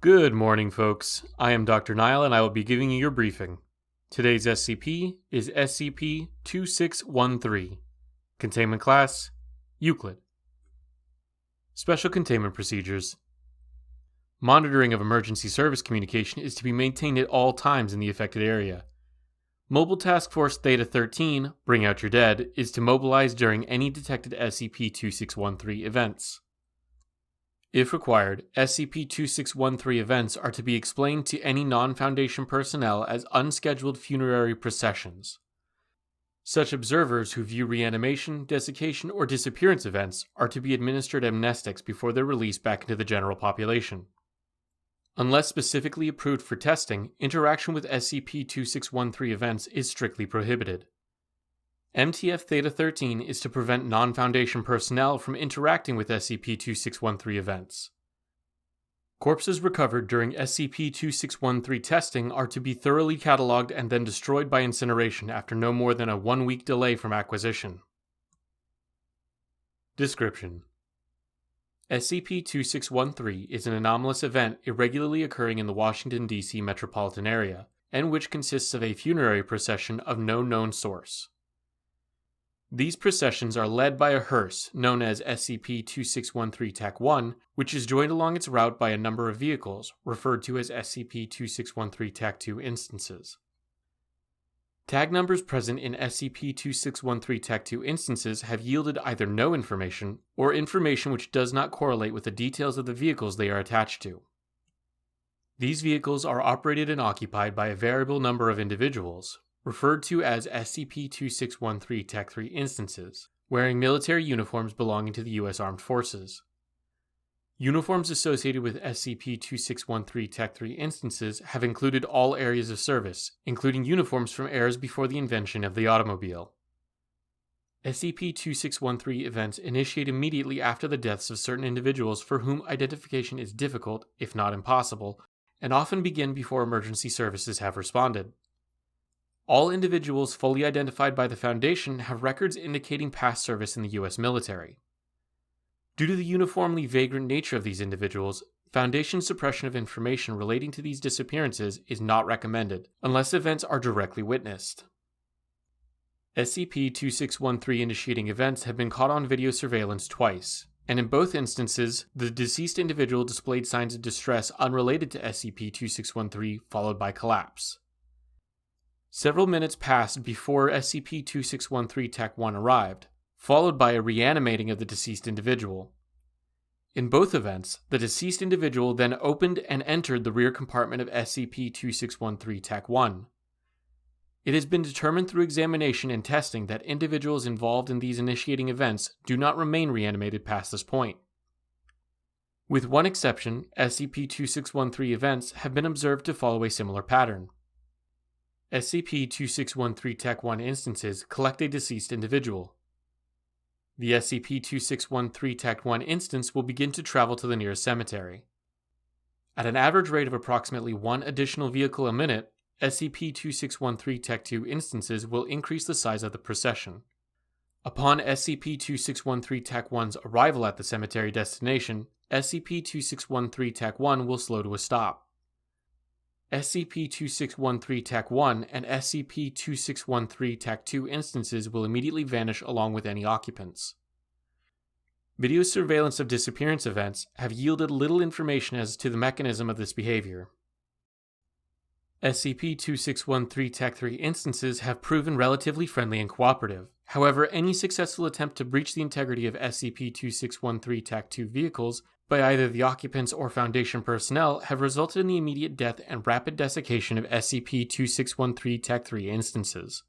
Good morning, folks. I am Dr. Nile and I will be giving you your briefing. Today's SCP is SCP-2613. Containment Class: Euclid. Special Containment Procedures. Monitoring of emergency service communication is to be maintained at all times in the affected area. Mobile Task Force Theta-13, Bring Out Your Dead, is to mobilize during any detected SCP-2613 events. If required, SCP-2613 events are to be explained to any non-Foundation personnel as unscheduled funerary processions. Such observers who view reanimation, desiccation, or disappearance events are to be administered amnestics before their release back into the general population. Unless specifically approved for testing, interaction with SCP-2613 events is strictly prohibited. MTF Theta-13 is to prevent non-Foundation personnel from interacting with SCP-2613 events. Corpses recovered during SCP-2613 testing are to be thoroughly cataloged and then destroyed by incineration after no more than a 1-week delay from acquisition. Description: SCP-2613 is an anomalous event irregularly occurring in the Washington, D.C. metropolitan area, and which consists of a funerary procession of no known source. These processions are led by a hearse known as SCP-2613-1, which is joined along its route by a number of vehicles, referred to as SCP-2613-2 instances. Tag numbers present in SCP-2613-2 instances have yielded either no information, or information which does not correlate with the details of the vehicles they are attached to. These vehicles are operated and occupied by a variable number of individuals, referred to as SCP-2613-3 instances, wearing military uniforms belonging to the U.S. Armed Forces. Uniforms associated with SCP-2613-3 instances have included all areas of service, including uniforms from eras before the invention of the automobile. SCP-2613 events initiate immediately after the deaths of certain individuals for whom identification is difficult, if not impossible, and often begin before emergency services have responded. All individuals fully identified by the Foundation have records indicating past service in the U.S. military. Due to the uniformly vagrant nature of these individuals, Foundation suppression of information relating to these disappearances is not recommended, unless events are directly witnessed. SCP-2613 initiating events have been caught on video surveillance twice, and in both instances, the deceased individual displayed signs of distress unrelated to SCP-2613, followed by collapse. Several minutes passed before SCP-2613-1 arrived, followed by a reanimating of the deceased individual. In both events, the deceased individual then opened and entered the rear compartment of SCP-2613-1. It has been determined through examination and testing that individuals involved in these initiating events do not remain reanimated past this point. With one exception, SCP-2613 events have been observed to follow a similar pattern. SCP-2613-1 instances collect a deceased individual. The SCP-2613-1 instance will begin to travel to the nearest cemetery. At an average rate of approximately one additional vehicle a minute, SCP-2613-2 instances will increase the size of the procession. Upon SCP-2613-1's arrival at the cemetery destination, SCP-2613-1 will slow to a stop. SCP-2613-1 and SCP-2613-2 instances will immediately vanish along with any occupants. Video surveillance of disappearance events have yielded little information as to the mechanism of this behavior. SCP-2613-3 instances have proven relatively friendly and cooperative. However, any successful attempt to breach the integrity of SCP-2613-2 vehicles by either the occupants or Foundation personnel have resulted in the immediate death and rapid desiccation of SCP-2613-3 instances.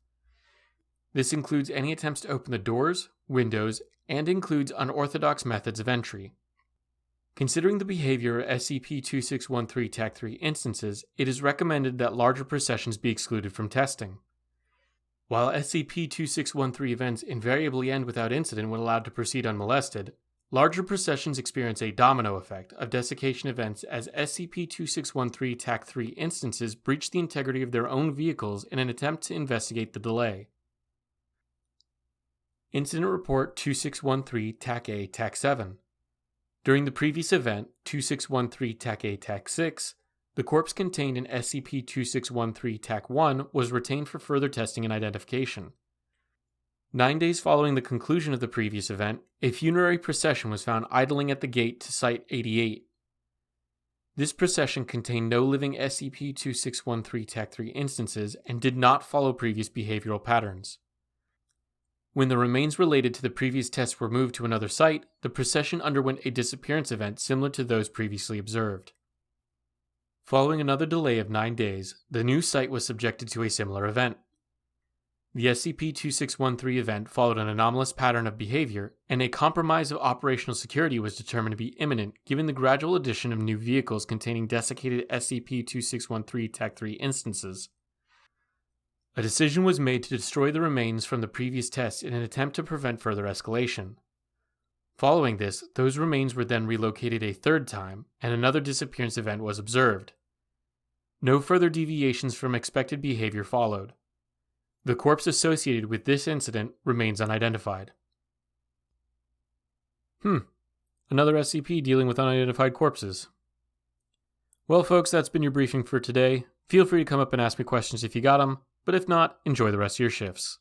This includes any attempts to open the doors, windows, and includes unorthodox methods of entry. Considering the behavior of SCP-2613-3 instances, it is recommended that larger processions be excluded from testing. While SCP-2613 events invariably end without incident when allowed to proceed unmolested, larger processions experience a domino effect of desiccation events as SCP-2613-3 instances breach the integrity of their own vehicles in an attempt to investigate the delay. Incident Report 2613-A-7 During the previous event, 2613-TAC-A-TAC-6, the corpse contained in SCP-2613-TAC-1 was retained for further testing and identification. 9 days following the conclusion of the previous event, a funerary procession was found idling at the gate to Site-88. This procession contained no living SCP-2613-TAC-3 instances and did not follow previous behavioral patterns. When the remains related to the previous tests were moved to another site, the procession underwent a disappearance event similar to those previously observed. Following another delay of 9 days, the new site was subjected to a similar event. The SCP-2613 event followed an anomalous pattern of behavior, and a compromise of operational security was determined to be imminent given the gradual addition of new vehicles containing desiccated SCP-2613-TAC-3 instances. A decision was made to destroy the remains from the previous tests in an attempt to prevent further escalation. Following this, those remains were then relocated a third time, and another disappearance event was observed. No further deviations from expected behavior followed. The corpse associated with this incident remains unidentified. Another SCP dealing with unidentified corpses. Well, folks, that's been your briefing for today. Feel free to come up and ask me questions if you got them, but if not, enjoy the rest of your shifts.